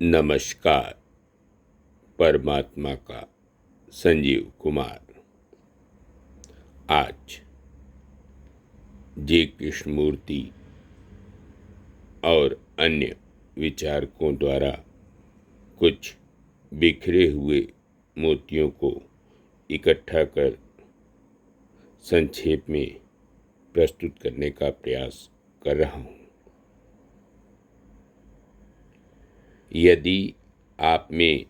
नमस्कार। परमात्मा का संजीव कुमार। आज जे कृष्णमूर्ति और अन्य विचारकों द्वारा कुछ बिखरे हुए मोतियों को इकट्ठा कर संक्षेप में प्रस्तुत करने का प्रयास कर रहा हूँ। यदि आप में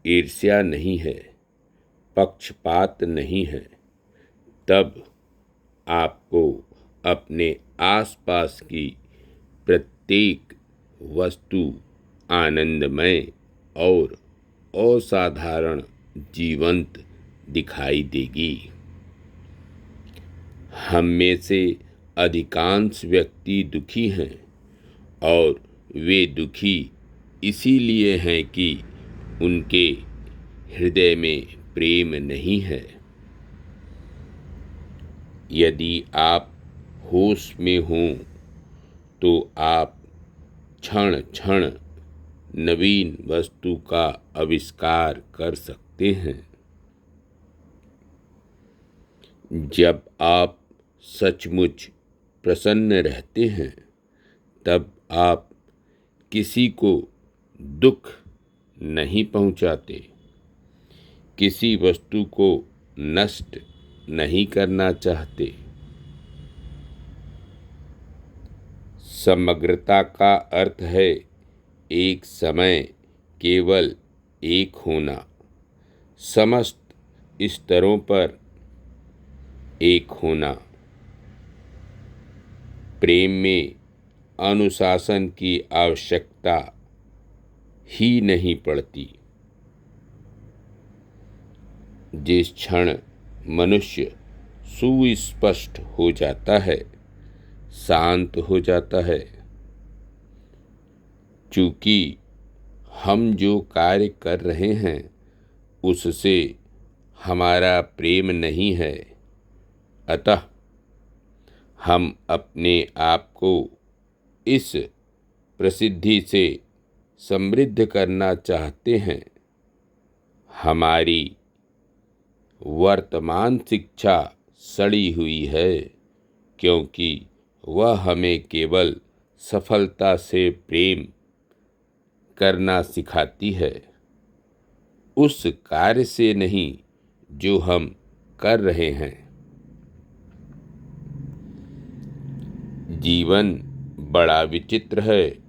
ईर्ष्या नहीं है, पक्षपात नहीं है, तब आपको अपने आसपास की प्रत्येक वस्तु आनंदमय और असाधारण जीवंत दिखाई देगी। हम में से अधिकांश व्यक्ति दुखी हैं और वे दुखी इसीलिए हैं कि उनके हृदय में प्रेम नहीं है। यदि आप होश में हों तो आप क्षण क्षण नवीन वस्तु का आविष्कार कर सकते हैं। जब आप सचमुच प्रसन्न रहते हैं तब आप किसी को दुख नहीं पहुंचाते, किसी वस्तु को नष्ट नहीं करना चाहते। समग्रता का अर्थ है एक समय केवल एक होना, समस्त स्तरों पर एक होना। प्रेम में अनुशासन की आवश्यकता ही नहीं पड़ती। जिस क्षण मनुष्य सुस्पष्ट हो जाता है, शांत हो जाता है, चूंकि हम जो कार्य कर रहे हैं उससे हमारा प्रेम नहीं है, अतः हम अपने आप को इस प्रसिद्धि से समृद्ध करना चाहते हैं। हमारी वर्तमान शिक्षा सड़ी हुई है क्योंकि वह हमें केवल सफलता से प्रेम करना सिखाती है, उस कार्य से नहीं जो हम कर रहे हैं। जीवन बड़ा विचित्र है,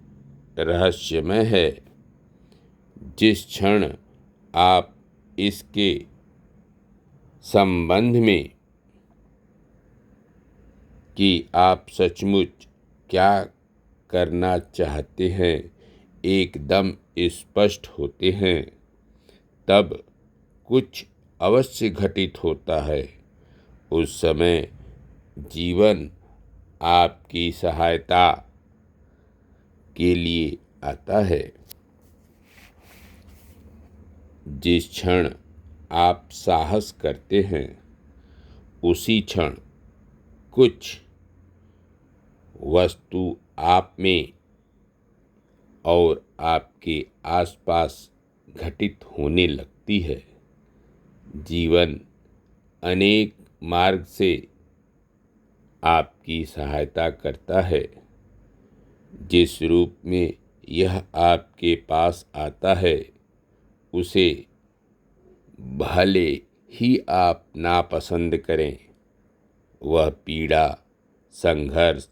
रहस्यमय है। जिस क्षण आप इसके संबंध में कि आप सचमुच क्या करना चाहते हैं एकदम स्पष्ट होते हैं, तब कुछ अवश्य घटित होता है। उस समय जीवन आपकी सहायता के लिए आता है। जिस क्षण आप साहस करते हैं उसी क्षण कुछ वस्तु आप में और आपके आसपास घटित होने लगती है। जीवन अनेक मार्ग से आपकी सहायता करता है। जिस रूप में यह आपके पास आता है उसे भले ही आप नापसंद करें, वह पीड़ा, संघर्ष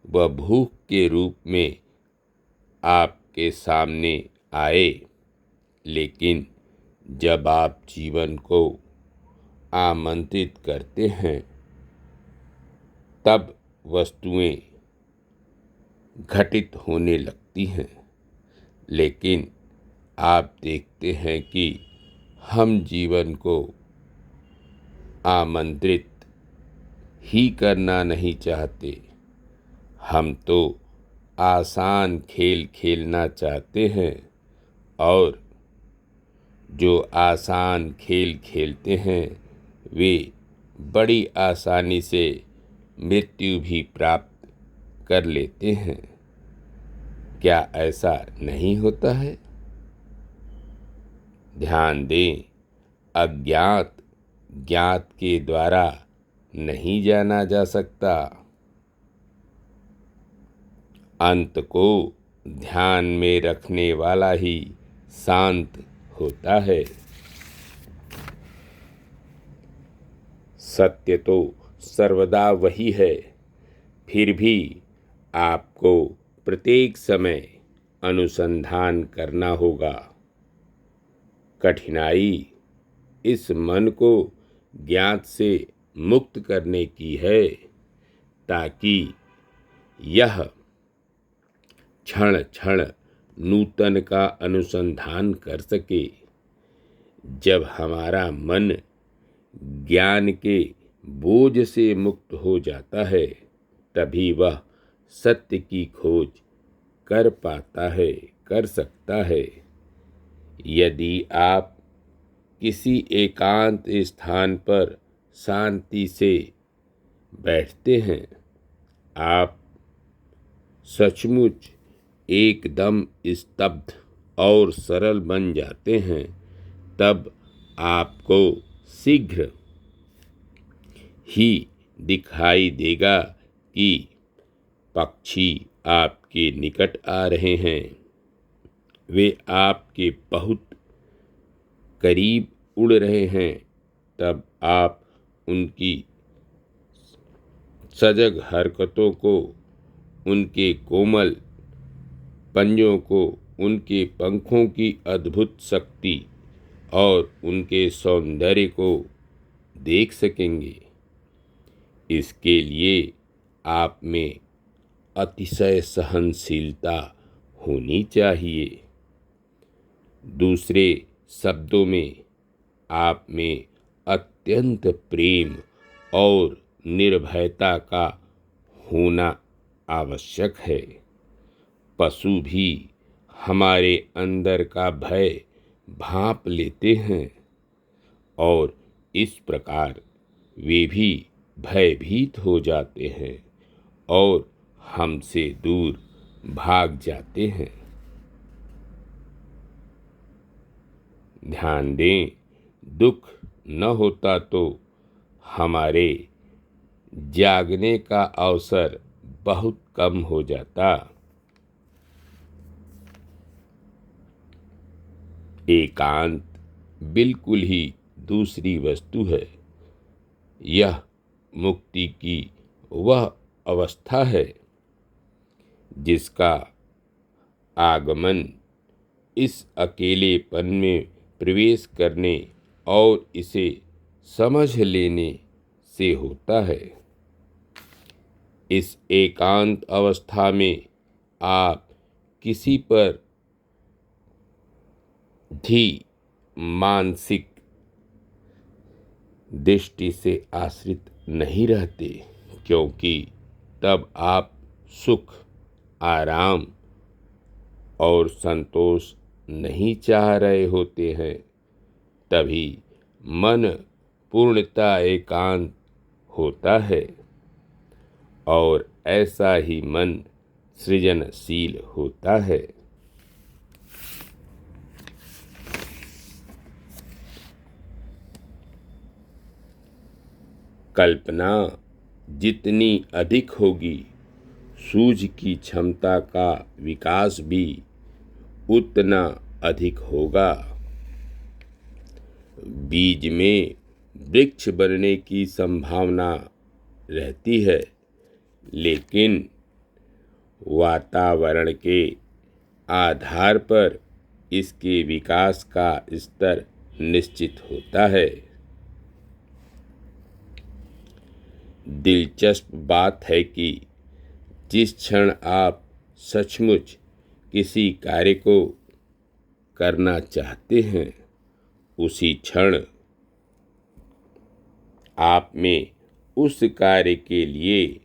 व भूख के रूप में आपके सामने आए, लेकिन जब आप जीवन को आमंत्रित करते हैं तब वस्तुएं घटित होने लगती हैं। लेकिन आप देखते हैं कि हम जीवन को आमंत्रित ही करना नहीं चाहते, हम तो आसान खेल खेलना चाहते हैं और जो आसान खेल खेलते हैं वे बड़ी आसानी से मृत्यु भी प्राप्त कर लेते हैं। क्या ऐसा नहीं होता है? ध्यान दें, अज्ञात ज्ञात के द्वारा नहीं जाना जा सकता। अंत को ध्यान में रखने वाला ही शांत होता है। सत्य तो सर्वदा वही है, फिर भी आपको प्रत्येक समय अनुसंधान करना होगा। कठिनाई इस मन को ज्ञात से मुक्त करने की है, ताकि यह क्षण क्षण नूतन का अनुसंधान कर सके। जब हमारा मन ज्ञान के बोझ से मुक्त हो जाता है, तभी वह सत्य की खोज कर पाता है, कर सकता है। यदि आप किसी एकांत स्थान पर शांति से बैठते हैं, आप सचमुच एकदम स्तब्ध और सरल बन जाते हैं, तब आपको शीघ्र ही दिखाई देगा कि पक्षी आपके निकट आ रहे हैं। वे आपके बहुत करीब उड़ रहे हैं। तब आप उनकी सजग हरकतों को, उनके कोमल पंजों को, उनके पंखों की अद्भुत शक्ति और उनके सौंदर्य को देख सकेंगे। इसके लिए आप में अतिशय सहनशीलता होनी चाहिए। दूसरे शब्दों में, आप में अत्यंत प्रेम और निर्भयता का होना आवश्यक है। पशु भी हमारे अंदर का भय भांप लेते हैं और इस प्रकार वे भी भयभीत हो जाते हैं और हमसे दूर भाग जाते हैं। ध्यान दें, दुख न होता तो हमारे जागने का अवसर बहुत कम हो जाता। एकांत बिल्कुल ही दूसरी वस्तु है। यह मुक्ति की वह अवस्था है जिसका आगमन इस अकेलेपन में प्रवेश करने और इसे समझ लेने से होता है। इस एकांत अवस्था में आप किसी पर भी मानसिक दृष्टि से आश्रित नहीं रहते, क्योंकि तब आप सुख, आराम और संतोष नहीं चाह रहे होते हैं। तभी मन पूर्णतः एकांत होता है और ऐसा ही मन सृजनशील होता है। कल्पना जितनी अधिक होगी, सूझ की क्षमता का विकास भी उतना अधिक होगा। बीज में वृक्ष बनने की संभावना रहती है, लेकिन वातावरण के आधार पर इसके विकास का स्तर निश्चित होता है। दिलचस्प बात है कि जिस क्षण आप सचमुच किसी कार्य को करना चाहते हैं, उसी क्षण आप में उस कार्य के लिए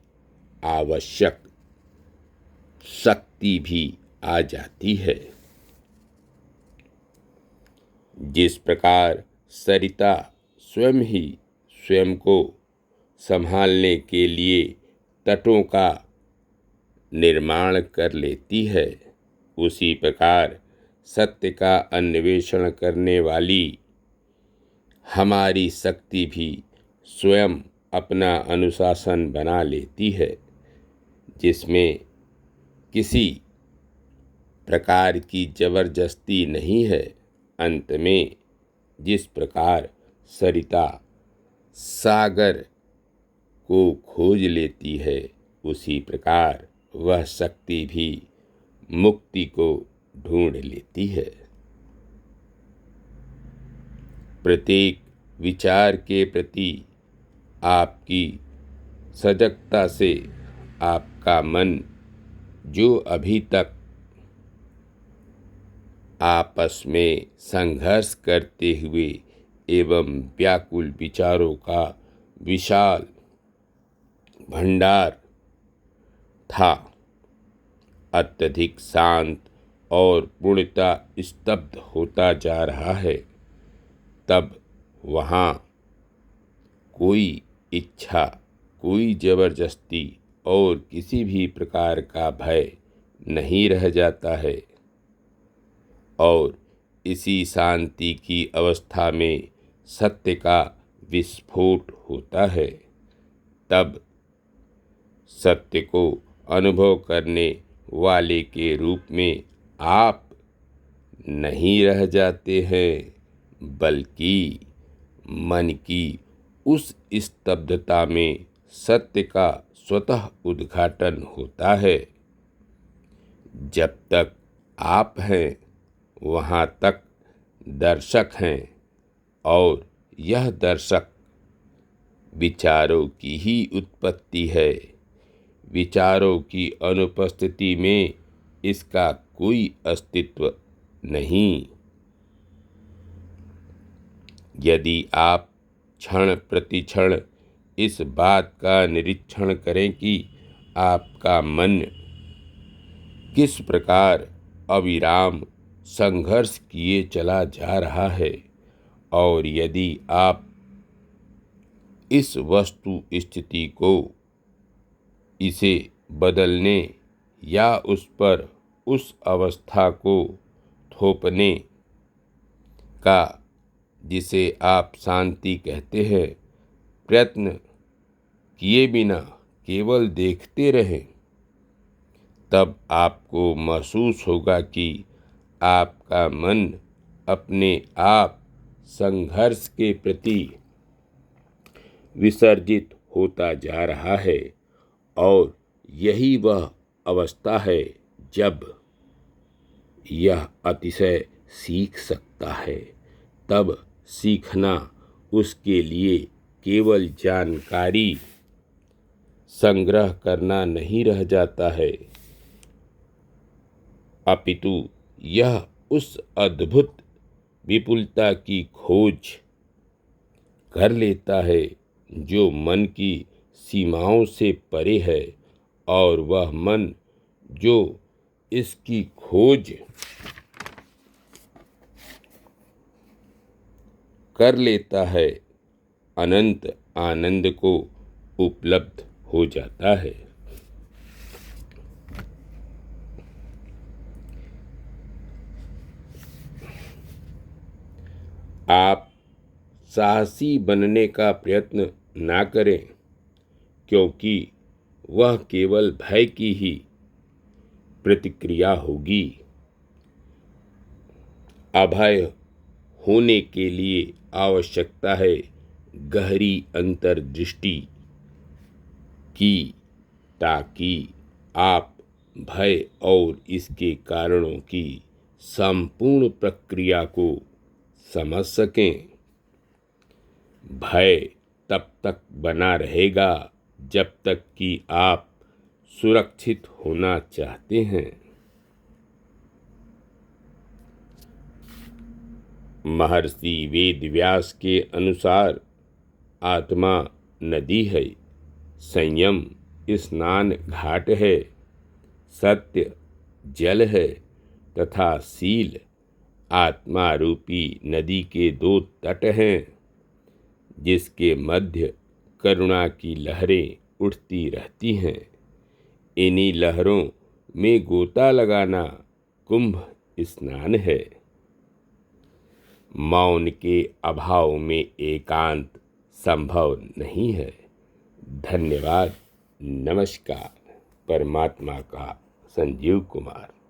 आवश्यक शक्ति भी आ जाती है। जिस प्रकार सरिता स्वयं ही स्वयं को संभालने के लिए तटों का निर्माण कर लेती है, उसी प्रकार सत्य का अन्वेषण करने वाली हमारी शक्ति भी स्वयं अपना अनुशासन बना लेती है, जिसमें किसी प्रकार की जबरदस्ती नहीं है। अंत में जिस प्रकार सरिता सागर को खोज लेती है, उसी प्रकार वह शक्ति भी मुक्ति को ढूंढ लेती है। प्रत्येक विचार के प्रति आपकी सजगता से आपका मन, जो अभी तक आपस में संघर्ष करते हुए एवं व्याकुल विचारों का विशाल भंडार था, अत्यधिक शांत और पूर्णतः स्तब्ध होता जा रहा है। तब वहाँ कोई इच्छा, कोई जबरदस्ती और किसी भी प्रकार का भय नहीं रह जाता है, और इसी शांति की अवस्था में सत्य का विस्फोट होता है। तब सत्य को अनुभव करने वाले के रूप में आप नहीं रह जाते हैं, बल्कि मन की उस स्तब्धता में सत्य का स्वतः उद्घाटन होता है। जब तक आप हैं, वहाँ तक दर्शक हैं, और यह दर्शक विचारों की ही उत्पत्ति है। विचारों की अनुपस्थिति में इसका कोई अस्तित्व नहीं। यदि आप क्षण प्रतिक्षण इस बात का निरीक्षण करें कि आपका मन किस प्रकार अविराम संघर्ष किए चला जा रहा है, और यदि आप इस वस्तु स्थिति को, इसे बदलने या उस पर उस अवस्था को थोपने का, जिसे आप शांति कहते हैं, प्रयत्न किए बिना केवल देखते रहें, तब आपको महसूस होगा कि आपका मन अपने आप संघर्ष के प्रति विसर्जित होता जा रहा है। और यही वह अवस्था है जब यह अतिशय सीख सकता है। तब सीखना उसके लिए केवल जानकारी संग्रह करना नहीं रह जाता है, अपितु यह उस अद्भुत विपुलता की खोज कर लेता है जो मन की सीमाओं से परे है, और वह मन जो इसकी खोज कर लेता है, अनंत आनंद को उपलब्ध हो जाता है। आप साहसी बनने का प्रयत्न ना करें, क्योंकि वह केवल भय की ही प्रतिक्रिया होगी। अभय होने के लिए आवश्यकता है गहरी अंतर्दृष्टि की, ताकि आप भय और इसके कारणों की संपूर्ण प्रक्रिया को समझ सकें। भय तब तक बना रहेगा जब तक कि आप सुरक्षित होना चाहते हैं। महर्षि वेदव्यास के अनुसार आत्मा नदी है, संयम स्नान घाट है, सत्य जल है तथा शील आत्मा रूपी नदी के दो तट हैं, जिसके मध्य करुणा की लहरें उठती रहती हैं। इन्हीं लहरों में गोता लगाना कुंभ स्नान है। मौन के अभाव में एकांत संभव नहीं है। धन्यवाद। नमस्कार। परमात्मा का संजीव कुमार।